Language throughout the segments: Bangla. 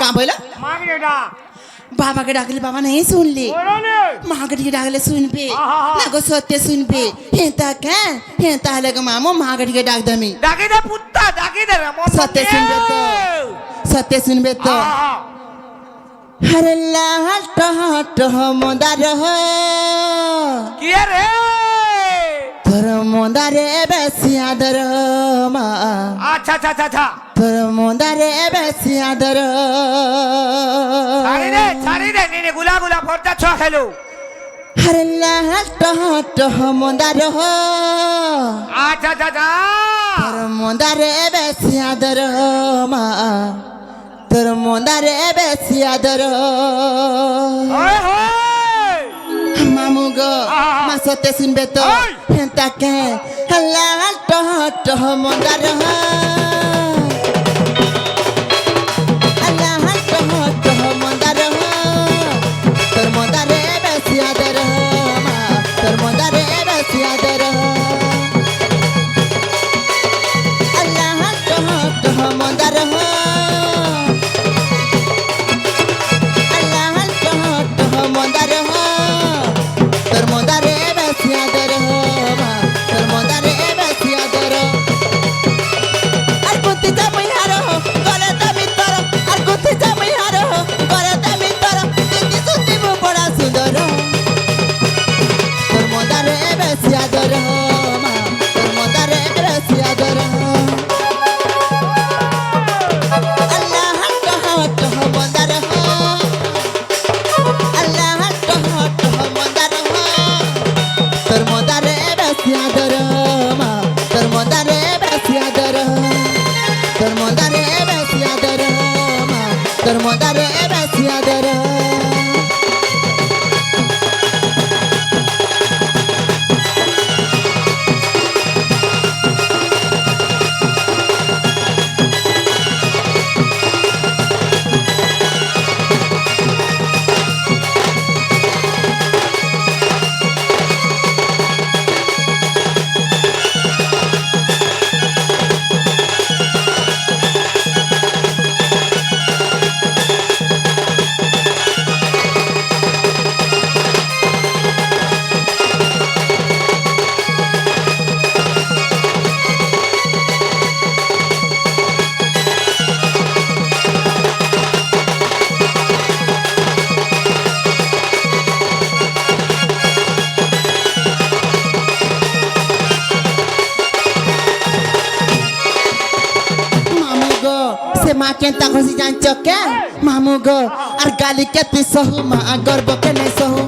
মা বললো মাকে ডাক বাবাকে ডাকলে বাবা নেই শুনলে মাকে দিকে ডাকলে শুনবে না গো সত্যি শুনবে হ্যাঁ তা কেন হ্যাঁ তাহলে গো মামু মাকে দিকে ডাক দামি ডাকি দে পুত্তা ডাকি দে সত্যি শুনবে তো সত্যি শুনবে তো হরে লাল টহ টহ মদার কি রে তোর মদারে বেশি আদর মা আচ্ছা আচ্ছা আচ্ছা তোর মদারে বেশি আদর ছাড়ি দে নিনে গুলা গুলা ফর্দা ছ খেলো হরে লাল টহ টহ মদার আচ্ছা আচ্ছা তোর মদারে বেশি আদর মা তোর মদারে বেশি আদর মামু গো মা সত্যি শুনবে তো হ্যাঁ তাকে লাল টহ টহ মদার তোর মদারে বেশি আদর মা তোর মদারে বেশি আদর আল্লাহ টহ টহ মদার আল্লাহ টহ টহ মদার তোর মদারে বেশি আদর মা তোর মদারে বেশি আদর আর কুতি জামাই হারো গলে দামি তোর আর কুতি জামাই হারো গলে দামি তোর দেখি সুতি মু বড়া সুন্দর তোর মদারে বেশি আদর মা তোর মদারে বেশি আদর আল্লাহ টহ টহ মদার আল্লাহ টহ টহ মদার তোর মদারে বেশি আদর মা তোর মদারে বেশি আদর তোর মদারে বেশি আদর মা তোর মদারে বেশি আদর মামু গো সে মা কেনতা খুশি জানছ কে মামু গো আর গালি কেতি সহু মা গর্ব কেনে সহু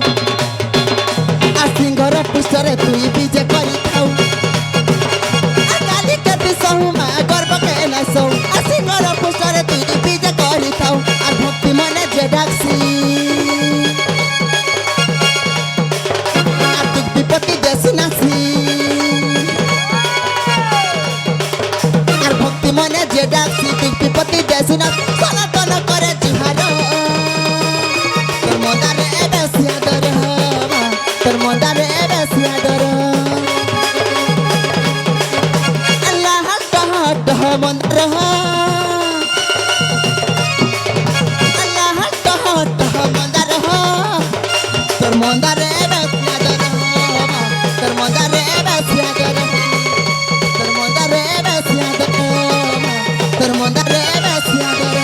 আর সিংহর পুষরে তুই বিজে করি খাও আর গালি কেতি সহু মা গর্ব কেনে সহু আর সিংহর পুষরে তুই বিজে করি খাও আর ভক্তি মনে যে ডাকছি আর দুঃখ বিপত্তি দেশু নাসি আর ভক্তি মনে যে ডাকছি দুঃখ বিপত্তি দেশু না সনাতন করে জুহার তোর মদারে বেশি আদর মা তোর মদারে বেশি আদর আল্লাহ টহ টহ মদার আল্লাহ টহ টহ মদার তোর মদারে বেশি আদর মা তোর মদারে বেশি আদর তোর মদারে বেশি আদর মা তোর মদারে বেশি আদর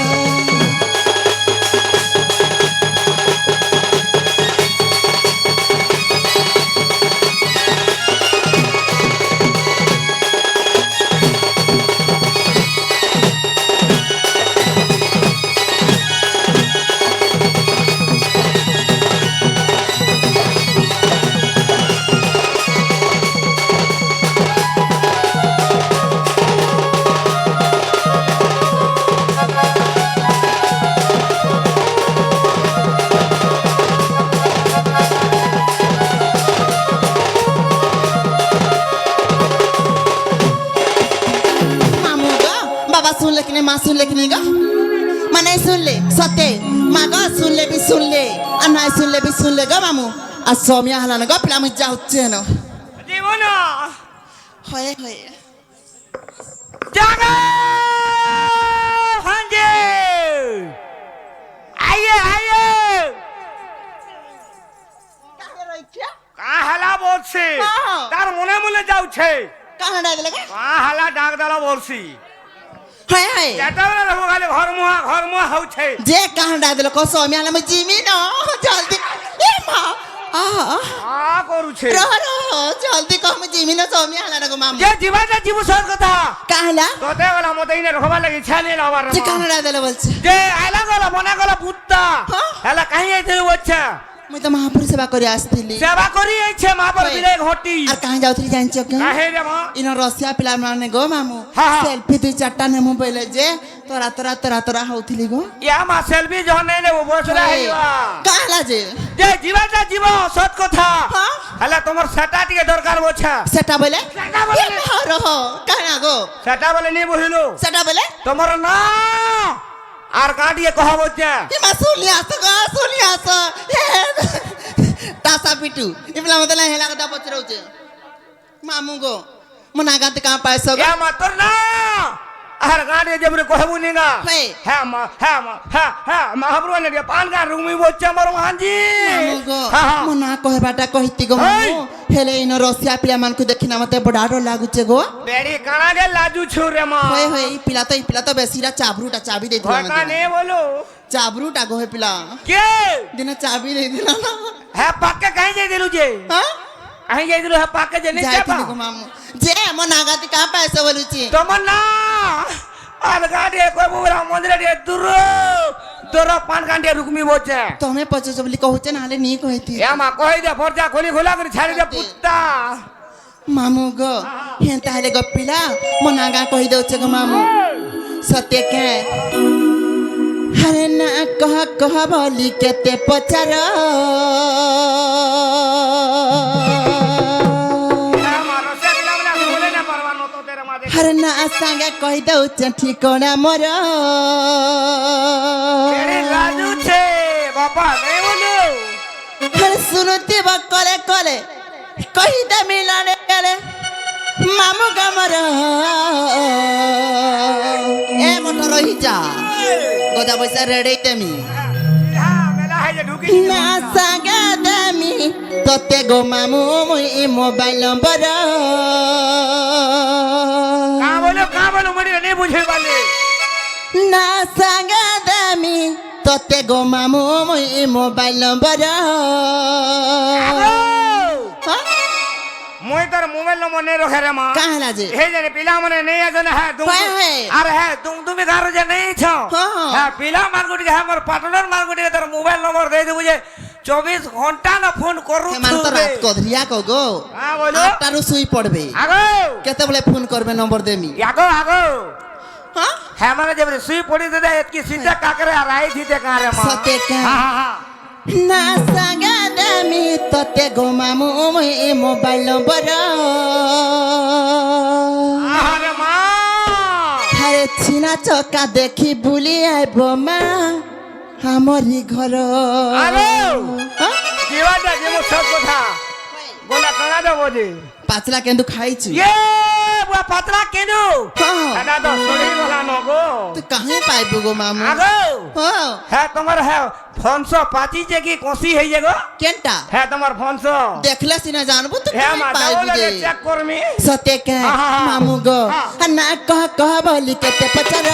माँ सुन ले कि नहीं गा माँ नहीं सुन ले सत्य माँ गा सुन ले भी सुन ले और नहीं सुन ले भी सुन ले गा मामू आज सोमिया हलाना गा पिला मुझे जाऊँ ना जीवना होए होए जागा हंजे যাচ্ছে কাহা ডাক দিলে হালা ডাক দেলা বলছি হয় হয় যেତେବେଳେ দেখো খালি ঘর মুহা হচ্ছে যে কাহা ডাক দিলে কস আমি আলাম জিমি ন জলদি এ মা କରୁଛେ রহ রহ জলদি কম জিমি ন সমি আলা না গো মামু যে জীবাটা জীব সর কথা কাহলা তোতে গলা মতে ইনে রখবার লাগি ইচ্ছা নেই লবার যে কাহা ডাক দিলে বলছে যে আইলা গলা মনে গলা পুত্তা হ্যাঁ? হেলা কাহি আইতে বচ্চা মুই তো মহাপুর সেবা করে আসছিলি সেবা করি আইছে মাপর বিলে ঘটি আর কাহা যাউথলি জানছ কে কাহে রে মা ইন রসিয়া পিলা মানে গো মামু হ্যাঁ, হ্যাঁ। সেলফি দুই চারটা নেমু বইলে যে তোরা তোরা তোরা তোরা হউথলি গো ইয়া মা সেলফি যখন নেই নেব বসরা হইবা কাহলা যে যে জীবাটা জীব সত কথা হ্যাঁ? হেলা তোমার সেটা টিকে দরকার বছা সেটা বলে সেটা বলে এ মা রহ কাহা গো সেটা বলে নি বহিলো সেটা বলে তোমার না আর কাটিয়ে কহ বচ্চা এ মা শুনি আস তাসা পিটু ইবলা মতে না হেলা কথা পচরউছে মামু গো মনা গাতে কা পাইছ গো ইয়া মা তোর না আর গাড়ি জবরে কহবু নিগা হে। হ্যাঁ মা হাবরু নে পান গা রুমি বচ্চা মর হাঞ্জি মামু গো হ্যাঁ, হ্যাঁ। মনা কহবাটা কহিতি গো হেই। মামু হেলে ইন রসিয়া পিলা মানকু দেখিনা মতে বড় ডর লাগুছে গো বেড়ি কানা গে লাজু ছুরে মা হই হই ই পিলা তো বেশিরা চাবরুটা চাবি দেই দিলা ভয়কা নে বলো চাবরুটা গো হে পিলা কে দিনা চাবি দেই দিলা না হ্যাঁ পাক্কা কাই যাই দিলু যে হ্যাঁ আই যাই দিলু হ্যাঁ পাক্কা যে নে যাই চাপা গো মামু যে মনা গাতে কা পাইছ বলুছি তোমার না আর গাড়ি কইবু রা মন্দিরে দিয়ে দূর পান কান্ডে রুকমি বচ্চা তুমি পচছ বলি কহুছে না হলে নি কইতি এ মা কই দে ফরজা খোলি খোলা করে ছাড়ি দে পুত্তা মামু গো হেন তাহলে গো পিলা মনা গা কহি দউছে গো মামু সত্য কে হরে না কহ বলি কেতে পচার হ্যাঁ মা রসে দিলাম না বলে না পারবা ন তো তেরে মা দেখ হরে না সাঙ্গে কহি দউছে ঠিকনা মোর এরে লাজু ছে বাবা নেই বলো হরে শুনতি বা কলে কলে কহি দে মিলানে গেলে মামু গামর এ মোটর রহিছা গোদা পয়সা রেডি তেমি হ্যাঁ মেলা হাই যে ঢুকি না সাগা দামি তোতে গো মামু মুই মোবাইল নম্বর কা বলো মরি নেই বুঝে পালে না সাগা দামি তোতে গো মামু মুই মোবাইল নম্বর মই তোর মোবাইল নম্বর নেই রখে রে মা কাহলা যে হে জানে পিলা মনে নেই আছে না হ্যাঁ তুম হ্যাঁ, হ্যাঁ। আর হ্যাঁ তুমি গারো যে নেই ছ হ্যাঁ, হ্যাঁ। হ্যাঁ পিলা মার্কেট হ্যাঁ মোর পার্টনার মার্কেট তোর মোবাইল নম্বর দে দেবু যে 24 ঘন্টা না ফোন করু হেমান তো রাত কধরিয়া কো গো হ্যাঁ বলো আটটারু শুই পড়বে আগো কেতেবেলে ফোন করবে নম্বর দেমি আগো হ্যাঁ হ্যাঁ মানে যে সুই পড়ি দে এতকি সিধা কাকরে আর আই দিতে কারে মা সতে কা হ্যাঁ না সাগা দামি তোতে গো মামু মুই মোবাইল নম্বর আরে মা আরে ছিনা চকা দেখি বুলি আইব মা আমারি ঘর আরে হ্যাঁ? জীবাটা জীব সব কথা গোলা কানা দেব যে পাতলা কিন্তু খাইছি ইয়ে বুয়া পাতলা কেনু হ্যাঁ। এটা তো সরি গলা নগো তুই কাহে পাইব গো মামু আগো হ্যাঁ হ্যাঁ তোমার হ্যাঁ ফোনসো পাচি যে কি কষি হই যে গো কেনটা হ্যাঁ তোমার ফোনসো দেখলে সিনা জানবো তো হ্যাঁ কাহে মা পাইব দাও রে চেক করমি সতে কে হ্যাঁ, হ্যাঁ, হ্যাঁ। মামু গো হ্যাঁ। না কহ বলি কেতে পচার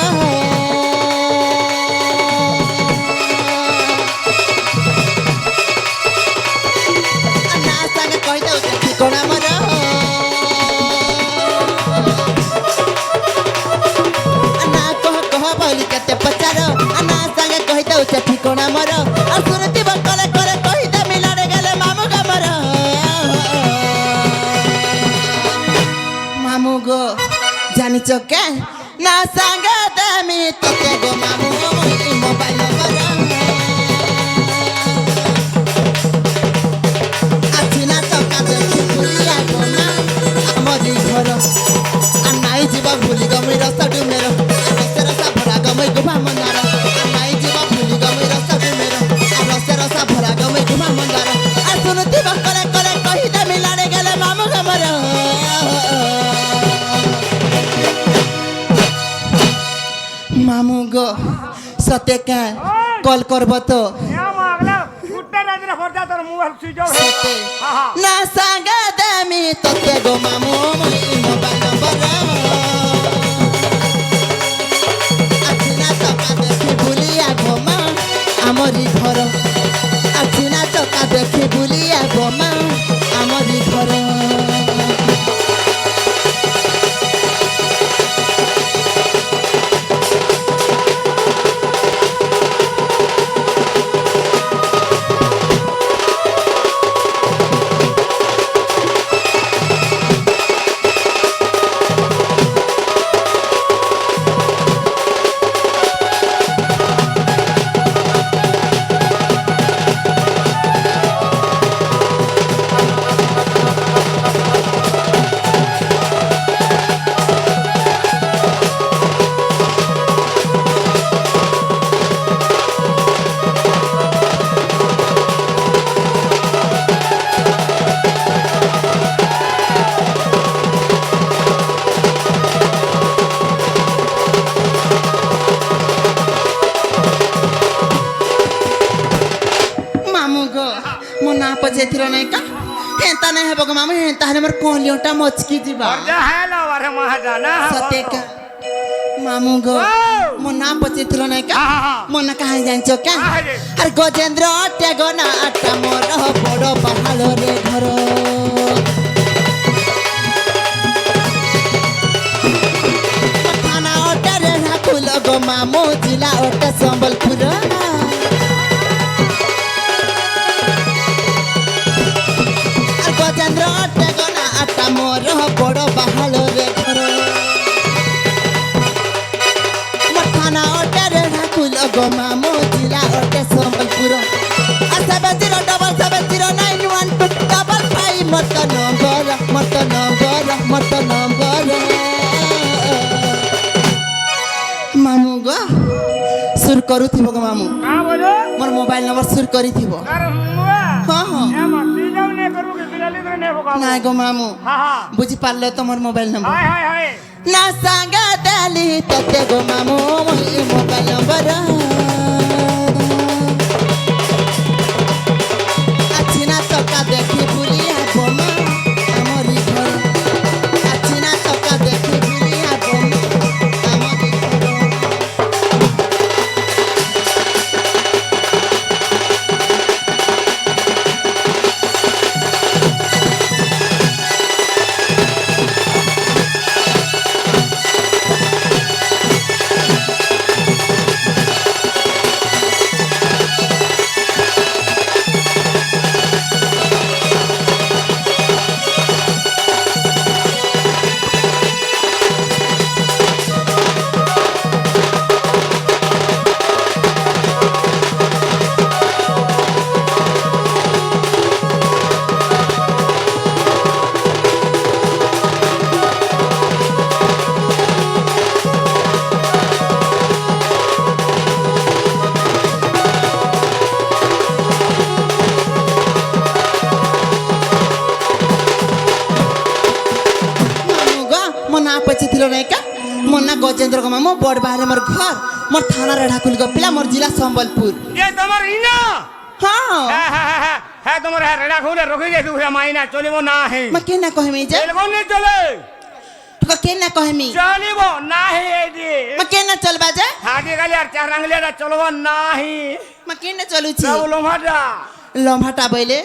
না সাঙ্গে কই দাও ঠিকনা মর না কহ বলি কেতে পচার না সাঙ্গে কই দাও ঠিকনা মর আর শুনতি বকলে করে কই দে মিলাড়ে গেলে মামু গামর মামু গো জানিছ কে না সাঙ্গে দামি তোতে গো মামু মুই মোবাইল নম্বর আছি না চকা দেখি ভুলি আইব না আমারি ঘর আর নাই ଯିବା ভুলি গমই রাস্তা ডুমের আর রসে রসা ভরা গমই গুমা মন্দার আর নাই ଯିବା ভুলি গমই রাস্তা ডুমের আর রসে রসা ভরা গমই গুমা মন্দার আর শুনতি বকলে করে কহি দে মিলাড়ে গেলে মামু গমর মামু গো সতে কে কল করব তো হ্যাঁ মা আগলা ফুটতে রাজরা ନା ପର୍ଦା ତୋର ମୋବାଇଲ ସୁଇଚ ଅଫ୍ ସତେ ହଁ ହଁ ନା ସାଙ୍ଗେ ଦେମି ତତେ ଗୋ ମାମୁ ମୁଇ ମୋବାଇଲ ନମ୍ବର ଆଜି ନା ଚକା ଦେଖି ବୁଲିଆ ଗୋମା ଆମରି ଘର ଆଜି ନା ଚକା ଦେଖି ବୁଲିଆ ଗୋମା ଆମରି ଘର जेथिरो नहीं का हेंता नहीं है बगो मामू हेंता है मर कोलियोटा मचकी जीवा पर्दा है ला वारे महाजाना सते का मामू गो मोना पचेथिरो नहीं का मोना कहां जानचो का अरे गजेंद्र अटे गो ना अट्टा मोर बड़ो पहाड़ो रे घर थाना अटे रे ना कुल गो मामू जिला अटे संबलपुर चंद्र अटे गना अट्टा मोर बड़ बहाल रे घर मठाना अटे रे ढाकुल गोमा मो जिला अटे संबलपुर आसा 7091255 मत नंबर मामू गो सुर करू थिबो गो मामू का बोलो मोर मोबाइल नंबर सुर करी थिबो अरे मुआ हां हां ए मत जाऊ ने करू के बिलाली तो ने होगा ना गो मामू हां हां बुझी पारले तो मोर मोबाइल नंबर हाय हाय हाय ना सांगा दाली तते गो मामू मोर मोबाइल नंबर अच्छी ना टका देखी बुलिया बोमा हमरी घर अच्छी ना टका देखी बुलिया बोमा हमरी घर मोना गजेंद्र को मामू बड़ बाहर मोर घर मोर थाना रेढ़ाकुल को पिला मोर जिला संबलपुर ये तमर इना हां है तमर है रेडा खोले रोके जे तू माइना चलिबो ना है मैं केना कहमी जे चलबो नहीं चले तो केना कहमी चलिबो ना है दे मैं केना चलबा जे हागे गाली यार चार रंगले चलबो ना है मैं केना चलू छी सब लोमाटा लम्हाटा बोले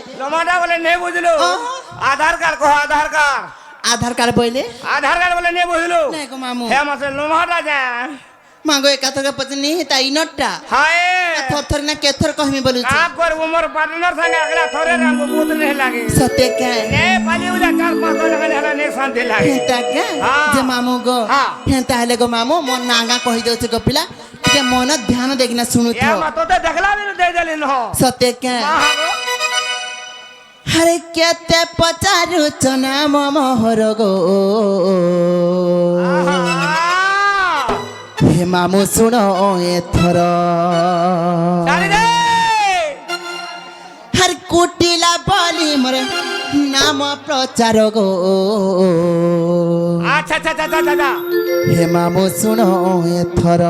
नहीं बुझलो आधार कार्ड को आधार कार्ड बोले नहीं बुझलो नहीं को मामू हे मसे लोमाटा जा मांगो एकाथर का पत्नी हिता इनटा हाय थर ना केथर कहमी बोलू छी आप कर उमर पार्टनर संगे अगला थोड़े रंग बहुत नहीं लागे सत्य क्या ने पानी उला 4-5 तो लगा हला ने शांति लागे हेता क्या जे मामू गो हेता हेले गो मामू मोन नांगा कहि दउ छ गपिला के मन ध्यान देखना सुनु या थो मत तो देखला भी दे देली न हो सत्य क्या हरे केते पचारु चना मोहर गो हे मामू सुनो एथर हर कुटिला बोली मोरे नाम प्रचार गो अच्छा हे मामू सुनो एथर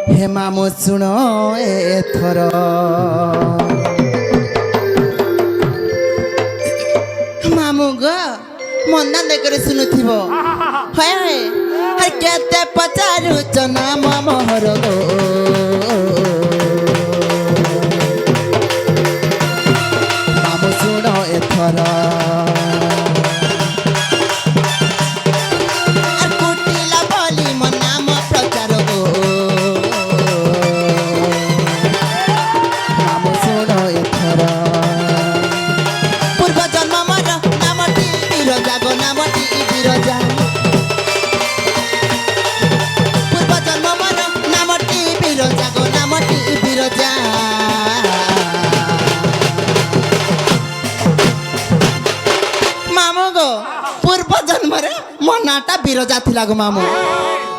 हे मामू सुनो एथर ମନା ଦେଇକରି ଶୁଣୁଥିବ ହଏ ହେ କେତେ ପଚାରୁଛ ନାମ ମୋହର ଗୋ ମାମୁଁ ଶୁଣ ଏଥର କୁଟିଲା ବୋଲି ମୋ ନାମ ପ୍ରଚାର ଗୋ ମାମୁଁ ଶୁଣ ଏଥର ପୂର୍ବ ଜନ୍ମ ମୋର ନାମଟି ବିରଜା ଗୋ ନାମଟି ବିରଜା ପୂର୍ବ ଜନ୍ମ ମୋର ନାମଟି ବିରଜା ଗୋ ନାମଟି ବିରଜା ମାମୁଁ ଗୋ ପୂର୍ବ ଜନ୍ମରେ ମୋ ନାଁଟା ବିରଜା ଥିଲା ଗୋ ମାମୁଁ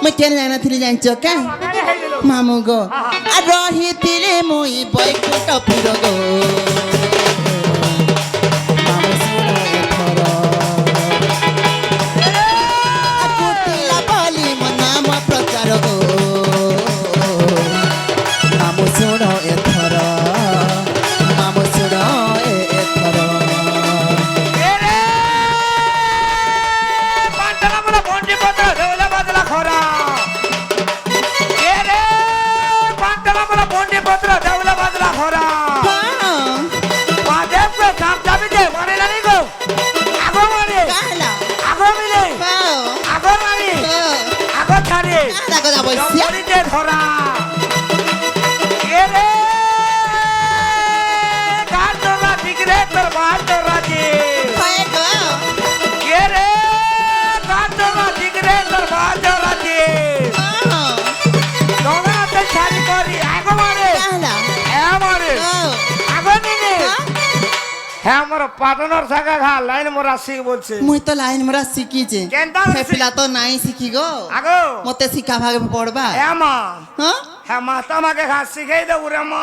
ମୁଁ କେନ୍ ଜାଣିନଥିଲି ଜାଣିଛ କେ ମାମୁଁ ଗୋ ରହିଥିଲି ମୁଇଁ ବୈକୁଣ୍ଠପୁର ଗୋ ମାମୁଁ ଶୁଣ ଏଥର କୁଟିଲା ବୋଲି ମୋ ନାମ ପ୍ରଚାର ଗୋ ମାମୁଁ ଶୁଣ ଏଥର ମାମୁଁ ଶୁଣ ଏଥର পাঁচতলা বলা বন্ডি পত্র দেউলা বাদলা খরা এরে পাঁচতলা বলা বন্ডি পত্র দেউলা বাদলা খরা ହଁ বাদেব তো সাপ চাবি দে মানে জানি গো আগো মানে କାହିଲା আগো মিলে ହଁ আগো মারি ହଁ আগো ছাড়ে କାହିଲା କଥା ବସିଆ জঙ্গলিতে ধরা এরে গাছ ধরা দিগরে তোর বাল ধরা যে ହଏ ଗୋ এরে গাছ ধরা দিগরে তোর বাল ধরা যে ହଁ দৌড়াতে ছাড়ি করি আগো মারে କାହିଲା আমারে ହଁ আগো নিনে ହଁ হ্যাঁ আমার পার্টনার থাকা ঘা লাইন মোরা শিখ বলছে ମୁଇଁ ତ ଲାଇନ ମରା ଶିଖିଛେ কেনতা ସେ ପିଲା ତ ନାଇଁ ଶିଖି ଗୋ আগো ମତେ ଶିଖା ଭାଗ ପଡବା এমা ହଁ হ্যাঁ মা তোমাকে ঘা শিখাই দেবো রে মা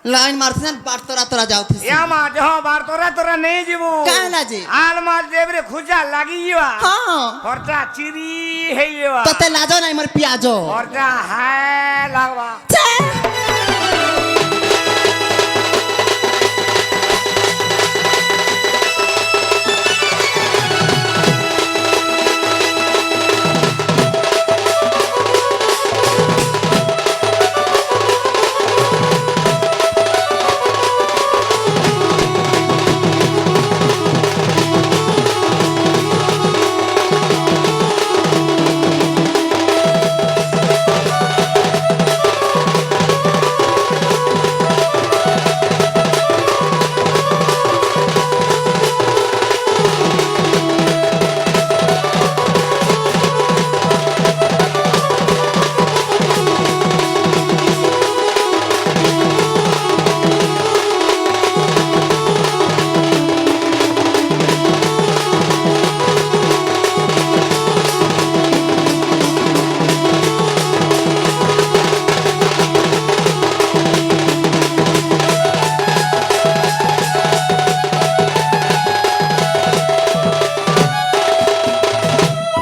ଲାଇନ ମାରୁଛି ନା ବାର ତରା ତରା ଯାଉଥିସି এমা দেহ বার তোরা তোরা নেই যাবো କାହିଲା ଯେ আল মাল দেবরে খুঁজা লাগি যাওয়া ହଁ খরচা চিরি হয়ে যাওয়া ତତେ ଲାଜ ନାହିଁ ମୋର ପିଆଜ খরচা হ্যাঁ লাগবা ଛେ!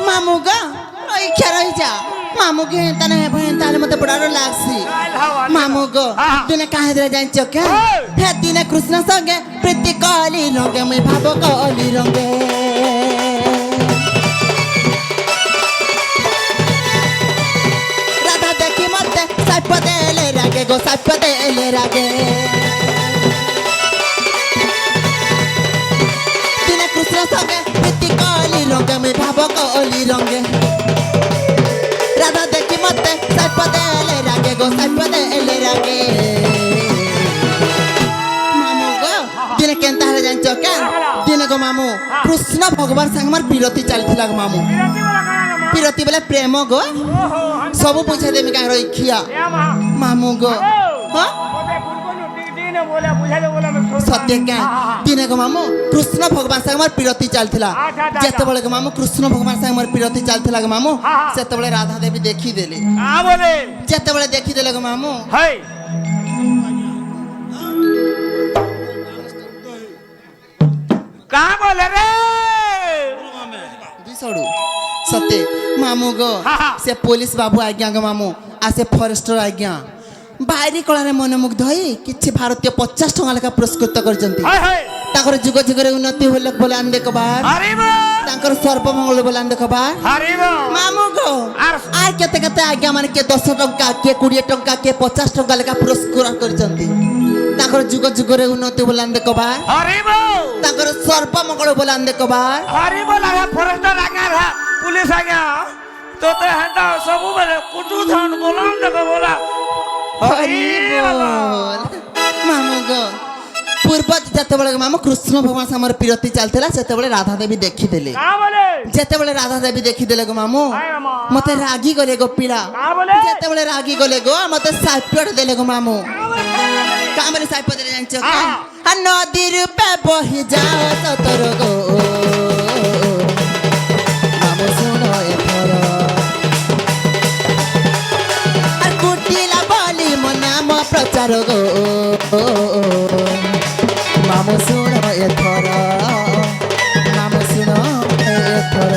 ମାମୁଁ ଗା ଇଚ୍ଛା ରହିଯା ମାମୁଁ କି ହେନ୍ତା ନାହିଁ ହେବ ହେନ୍ତା ହେଲେ ମତେ ବଡ଼ ଲାଗ୍ସି ମାମୁଁ ଗୋ ଦିନେ କାହିଁରେ ଜାଣିଛ କେ ହେ ଦିନେ କୃଷ୍ଣ ସଙ୍ଗେ ପ୍ରୀତି କଲି ରଙ୍ଗେ ମୁଇଁ ଭାବ କଲି ରଙ୍ଗେ ରାଧା ଦେଖି ମତେ ସାପ ଦେଲେ ରାଗେ ଗୋ ସାପ ଦେଲେ ରାଗେ ଦିନେ କୃଷ୍ଣ ସଙ୍ଗେ ପ୍ରୀତି କଲି ରଙ୍ଗେ ମୁଇଁ ଭାବ କଲି ରଙ୍ଗେ রাধা দেখি মতে সাইপ দেলে রাগে গো সাইপ দেলে রাগে মামু গো দিনে কেনতা হলে জানছ কে দিনে গো মামু কৃষ্ণ ভগবান সাং আমার বিরতি চালিଥିଲା গো মামু বিরতি বলে প্রেম গো সবু বুঝাই দেমি কাহির ইখিয়া মামু গো হ্যাঁ সত্য কে দিনে গো মামু কৃষ্ণ ভগবান সাং আমার বিরতি চালিଥିଲା যেতবেলে গো মামু কৃষ্ণ ভগবান সাং আমার বিরতি চালিଥିଲା গো মামু সেতবেলে রাধা দেবী দেখি দেলে বলে যেতবেলে দেখি দেলে গো মামু হাই কা বলে রে দিছড়ু সত্যি মামু গো হা, হা। সে পুলিশ বাবু আজ্ঞা গো মামু আর সে ফরেস্টর আজ্ঞা বাইরে কলারে মনোমুগ্ধ হই কিছু ভারতীয় 50 টাকা লেখা পুরস্কৃত করছন্তি হায় হায় তাଙ୍କର ଯୁଗ ଯୁଗରେ ଉନ୍ନତି ହେଲେ ବୋଲେ ଆମେ ଦେଖବାର ହରିବ ତାଙ୍କର ସର୍ବମଙ୍ଗଳ ବୋଲେ ଆମେ ଦେଖବାର ହରିବ ମାମୁ ଗୋ ଆର আর কেতে কেতে আজ্ঞা মানে কে 10 টঙ্কা কে 20 টঙ্কা কে 50 টঙ্কা লেখা পুরস্কার করছন্তি তাଙ୍କର যুগ যুগରେ উন্নতি ବୋଲେ ଆମେ ଦେଖବାର হরিব ତାଙ୍କର ସର୍ବମଙ୍ଗଳ ବୋଲେ ଆମେ ଦେଖବାର ହରିବ ଲାଗା ଫରେଷ୍ଟର ଆଜ୍ଞା ରା পুলিশ আজ্ঞা তোতে হেঁটা ସବୁବେଳେ କୁଚୁ ଥାଉନ ବୋଲାମ ଦେଖ ବୋଲା ହରିବ ମାମୁ ଗୋ ପୂର୍ବ ଯେତେବେଳେ ମାମୁ କୃଷ୍ଣ ଭଗବାନ ସାମର ପିରତି ଚାଲିଥିଲା ସେତେବେଳେ ରାଧା ଦେବୀ ଦେଖିଦେଲେ କା ବୋଲେ ଯେତେବେଳେ ରାଧା ଦେବୀ ଦେଖିଦେଲେ ଗো ମାମୁ ହାୟ ମା ମତେ ରାଗି ଗଲେ ଗୋ ପିଲା କା ବୋଲେ ଯେତେବେଳେ ରାଗି ଗଲେ ଗো ମତେ ସାଇପଟ ଦେଲେ ଗো ମାମୁ କାମରେ ସାଇପ ଦେଲେ ଜାଣିଛ ଆ ନଦୀ ରୂପେ ବହି ଯାଅ ସତର ଗো ମାମୁ ଶୁଣ ଏଥର আর কুটিলা বলি ମୋ ନାମ ପ୍ରଚାର গো মামু শুণ এথর মামু শুণ এথর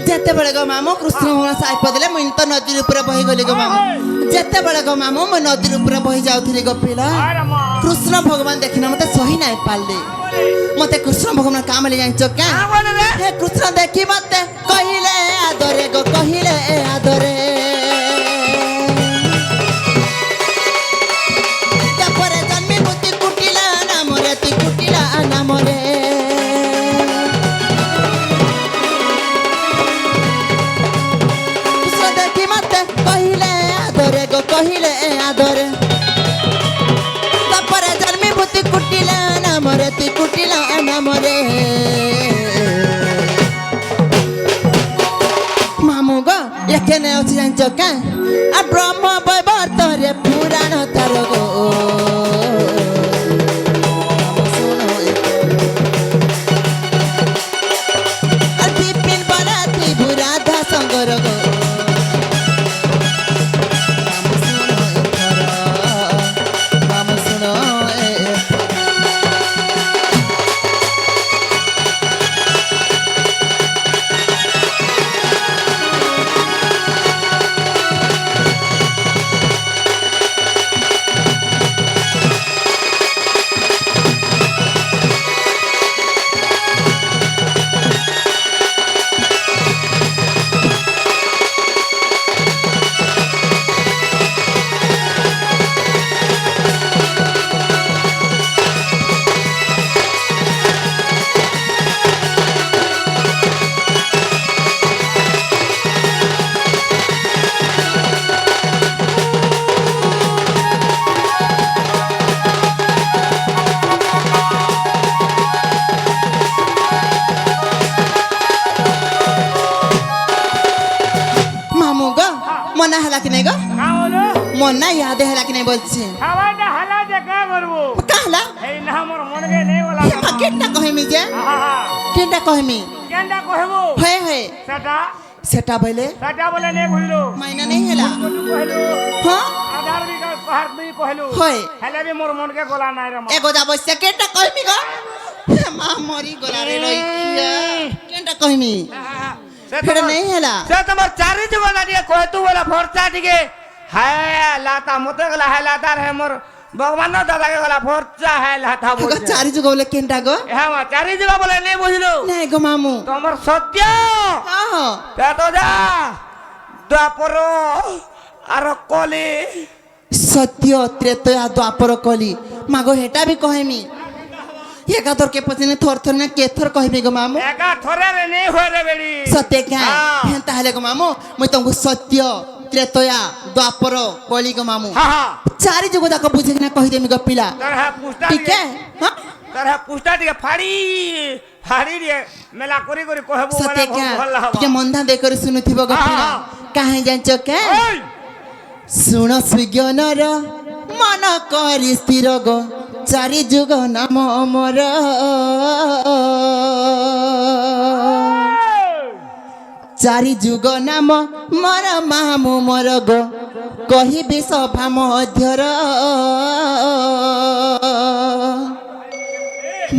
যেতেବେଳେ গো মামু কৃষ্ণ ভগবান সাইপ দেলে মুই তো নদীর উপরে বহি গলি গো মামু যেতেବେଳେ গো মামু মুই নদীর উপরে বহি যাউଥିଲି গো পিলা আরে মা কৃষ্ণ ভগবান দেখিনা মতে সহি নাই পারলে মতে কৃষ্ণ ভগবান কামলে জানিছ কে কা ବୋଲେ রে হে কৃষ্ণ দেখি মতে কহিলে আদরে গো কহিলে আদরে তারপরে জন্মি বুদ্ধি কুটিলা নামরে তুই কুটিলা নামরে কৃষ্ণ দেখি মতে কহিলে আদরে গো কহিলে আদরে তারপরে জন্মি বুদ্ধি কুটিলা নামরে তুই কুটিলা নামরে মামু গো এখানে আছে জানিছ কে আর ব্রহ্ম বৈবর্তরে পুরাণ তার গো মামু শোনো আর বিপিন বরাতি ভুরাধা সঙ্গর গো মামু শোনো এথর মামু শোনো এথর মামু গো মনে হলা কি নাই গো কা বলে মনে ইয়াদে হলা কি নাই বলছি খাওয়াটা হালা যে কা করব কাহলা এই না মোর মনকে নেই বলা কেনটা কহিমি যে আহা কেনটা কহিমি কেনটা কহবো হয়ে হয়ে সেটা সেটা বলে সেটা বলে নে ভুইলো মাইনা নেই হেলা কটু কহিলো হ্যাঁ আধার বিকাশ পাহাড় বি কহিলো হয় হেলে বি মোর মনকে গলা নাই রে মা এগো যাব কেনটা কহিমি গো মা মরি গলা রে রইখিয়া কেনটা কহিমি ফেড়ে নেই হেলা সে তোমার চারি জীবন দিয়ে কয় তু বলে ফরচা টিকে হায় লাতা মতে গলা হায় লাতার হে মোর ভগবান দাদাকে গলা ফর্চা হেল হাতা আগ বুঝে চারি যুগ বলে কেনটা গো হ্যাঁ মা চারি দিবা বলে নেই বুঝলো নাই গো মামু তোমার সত্য হ্যাঁ তা তো যা দ্বাপর আর কলি সত্য ত্রেতয়া দ্বাপর কলি মাগো হেটা বি কহেমি একাদর কে পচিনে থর থর না কে থর কহিবি গো মামু একা থরে রে নেই হয়ে রে বেড়ি সত্য কে হ্যাঁ। হেন তাহলে গো মামু মই তোমাকে সত্য ত্রেতয়া দ্বাপর কলি গো মামু হ্যাঁ হ্যাঁ চারি যুগ যাক বুঝে কিনা কহি দেমি গো পিলা তার হ্যাঁ পুষ্টা ঠিক হ্যাঁ হ্যাঁ তার হ্যাঁ পুষ্টা টিকে ফাড়ি ফাড়ি রে মেলা করি করি কহবো সত্য মানে কে ভাল হবা টিকে মন্ধা দে করে শুনুথিব গো হ্যাঁ, পিলা হ্যাঁ। কাহে জানছ কে ওই শুণ সুজ্ঞানর মন করি স্থির গো চারি যুগ নাম অমর চারি যুগ নাম মর মামু মর গো কহিবি সভা মধ্যর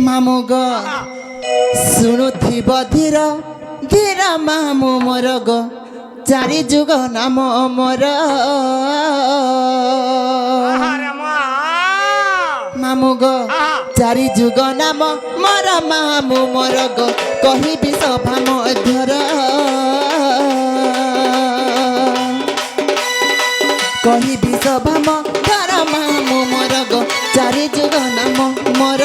মামু গো শুণুথিব ধীর ধীর মামু মর গো চারি যুগ নাম অমর আরে মা মামু গো হ্যাঁ। চারি যুগ নাম মর মামু মর গো কহিবি সভা মধ্যর কহিবি সভা মধ্যর মামু মর গো চারি যুগ নাম মর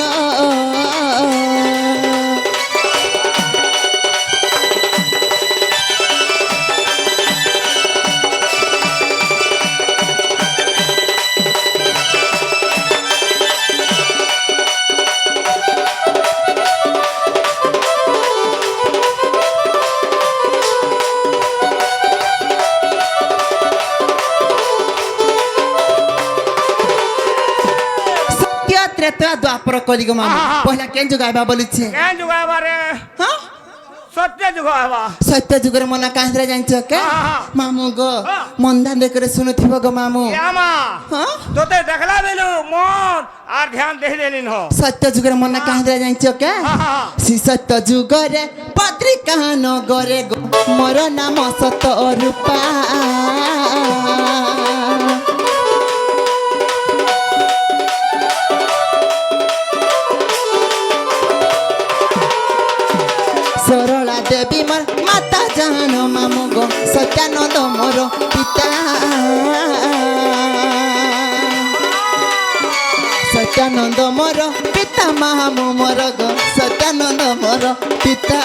সত্য ত্রেতয়া দ্বাপর কলিগ মামু আহা। পহলা কেন যুগাইবা বলিছে কেন যুগাবারে হ্যাঁ সত্য যুগাবা সত্য যুগের মনা কাহিরা জানছ কে আহা। মামু গো হ্যাঁ। মন্দা দেখরে শুনুথিব গো মামু আমা হ্যাঁ তোতে দেখলা বেলু মন আর ধ্যান দেই দেলিন হ সত্য যুগের মনা কাহিরা জানছ কে আহা। সি সত্য যুগরে পত্রিকা নগরে গো মোর নাম সত রূপা সরলা দেবী মোর মাতা জান মামু গো সত্যানন্দ মোর পিতা সত্যানন্দ মোর পিতা মামু মোর গো সত্যানন্দ মোর পিতা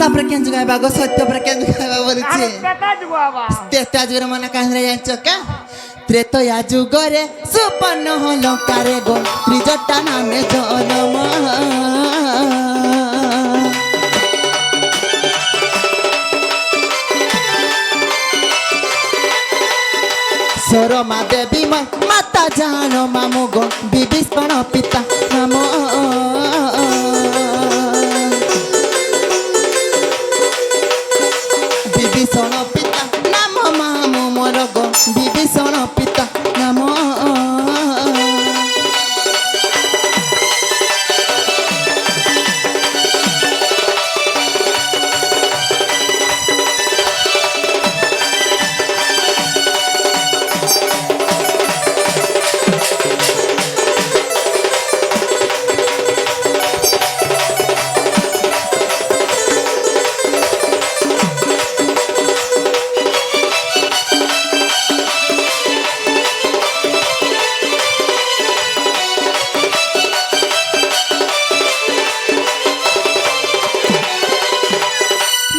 তারপরে কেন যুগাইবা গো সত্য পরে কেন যুগাইবা বলিছে আরে কেটা যুগাবা ত্রেতা যুগের মনে কাহিনী জানছ কে ত্রেতয়া যুগরে সুপন্ন লঙ্কারে গো ত্রিজটা নামে জনম সরমা দেবী মাতা জান মামু গো বিভীষণ পিতা নাম বিভীষণ পিতা নাম মামু মোর গো বিভীষণ পিতা নাম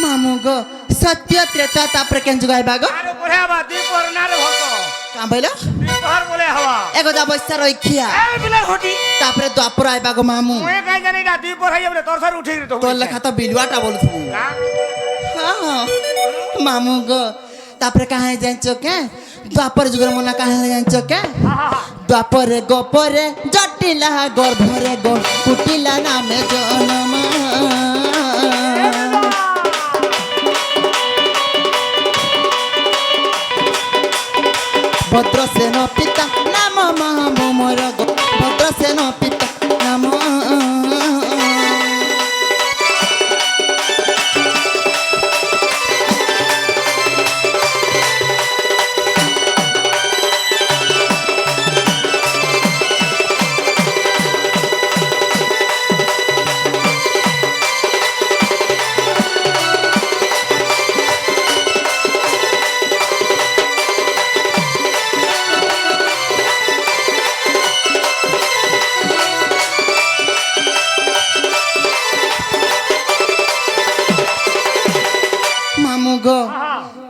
মামু গো সত্য ত্রেতা তারপরে কেন যুগাইবা গো আরে বলে হবা দীপর না রে ভক্ত কাম বইল দীপর বলে হবা এগোদা বৈশা রইখিয়া এই বিলে ঘটি তারপরে দ্বাপর আইবা গো মামু মুই কাই জানি না দীপর হইয়া বলে তোর সার উঠে তো তোর লেখা তো বিলুয়াটা বলথু হ্যাঁ মামু গো তারপরে কাহে জানছ কে দ্বাপর যুগের মনা কাহে জানছ কে দ্বাপরে গোপরে জট ফুটিলা গর্ভরে গো ফুটিলা নামে জনম ভদ্রসেন পিতা নাম মামু মোর গো ভদ্রসেন পিতা নাম मामू गो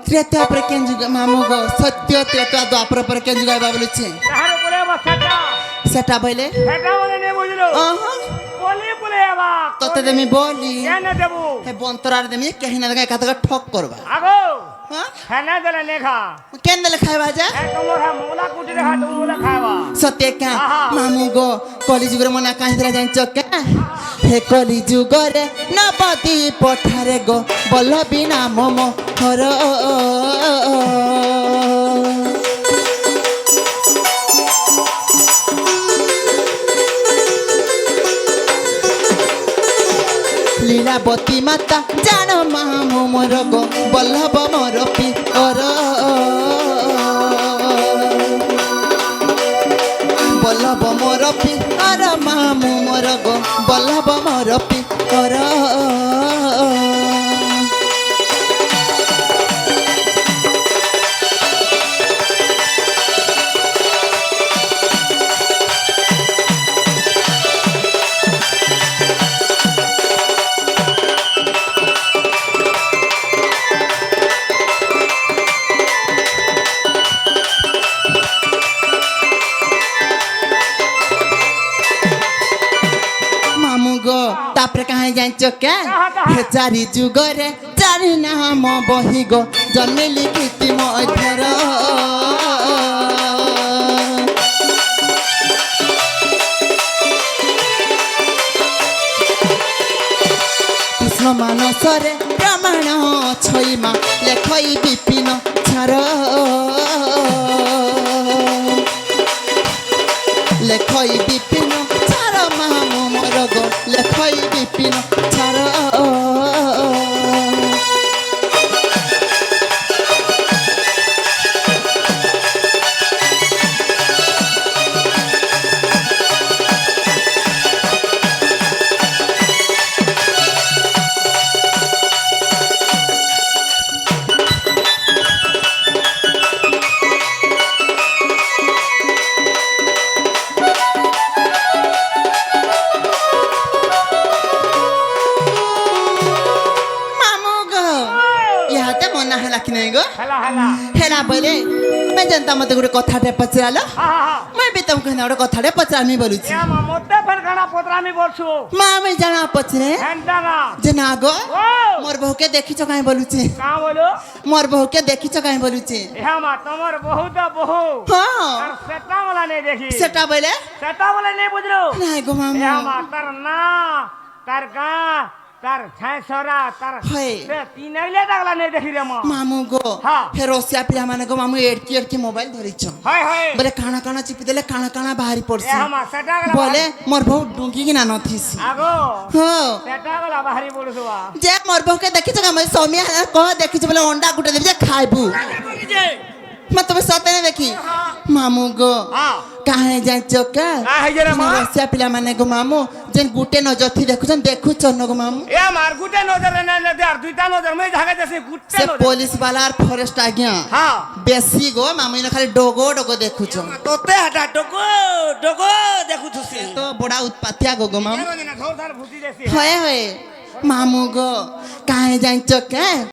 त्रेता पर केन जुग मामू गो सत्य त्रेता द्वापर पर केन जुगाय बाबलु छे তাহার বলে বা সেটা सेटा बइले সেটা বলে নে বুঝলো বলি বলে বা तोते देमी बोली কেন দেব हे बंतरार देमी कहि ना गय कतक ठक करबा আগো हां কেন দেলে নেখা केन देले खाइबा जा এ তোমার মোলা কুটি দেখা তুমি মোলা খাওয়া सत्य का मामू गो कली जुगर मना काहि दरा जान चक्का हे कली जुगरे नबदी पठारे गो बल्ल बिना मोमो हर लीलावती माता जान मामू मोर गो बल्लभ मोर पितर बल्लभ मोर पितर मामू मोर गो बल्लभ मोर पितर मामू गो तापरे कहाँ जाइछ क्या हे चारि जुगरे चारि नाम बही गो जन्मे लिखिति मध्यर कृष्ण मानसरे प्रमाण छैमा लेखई विपिन छार लेखई विपिन छार मामू मोर गो लेखई विपिन छार मना है कि नहीं गो হেলা হেলা हेला बोले मैं जनता मत गोटे कथाटे पचरालो হা হা मैं भी तुमको गोटे कथाटे पचरामी बोलुछि এ মা মতে ফের গানা পোতরামি বলছো मां मैं जाना पचरे হেনটা না जना गो ও मोर बहू के देखी छ काहे बोलुछि কা বলো मोर बहू के देखी छ काहे बोलुछि এ মা তোমার বহুত বহু हां আর সেটা বলা নেই দেখি सेटा बोले সেটা বলে নেই বুঝলো नहीं गो এ मामा মা তার না তার গা তার ছাই সরা তার হয়। সে তিনইলে ডাগলা নেই দেখি রে মা मामू गो हाँ। हे रोसिया पिला माने गो मामू एडकी मोबाइल धरि छ হয় হয় बोले काना काना चिपी देले काना काना बाहरी এ पड़सी মা সেটা গলা बोले मोर बहू डुंगी कि ना नथिसी আগো हो সেটা গলা বাহারি পড়ছো जे मोर बहू के देखी छ मैं सौम्या कह देखी छ बोले अंडा गुटे देबी जे खाइबू मैं तुम्हें सते नहीं देखी मामू गो हां काहे जाइछ का কা হইছে রে মা रोसिया पिला माने गो मामू जेन गुटे नजर थी देखुछन देखुछ न गो मामू এ মার গুটে নজর না দে আর দুইটা নজর মই ঢাকা দেছে গুটে से নজর पुलिस वाला और फॉरेस्ट आ गया হ্যাঁ बेसी गो मामू ने खाली डोगो डोगो देखुछ তোতে হাটা ডগো ডগো দেখুছছি तो बड़ा उत्पातिया गो मामू এ না ধর ধর ভুতি দেছি होए होए मामू गो काहे जाइछ का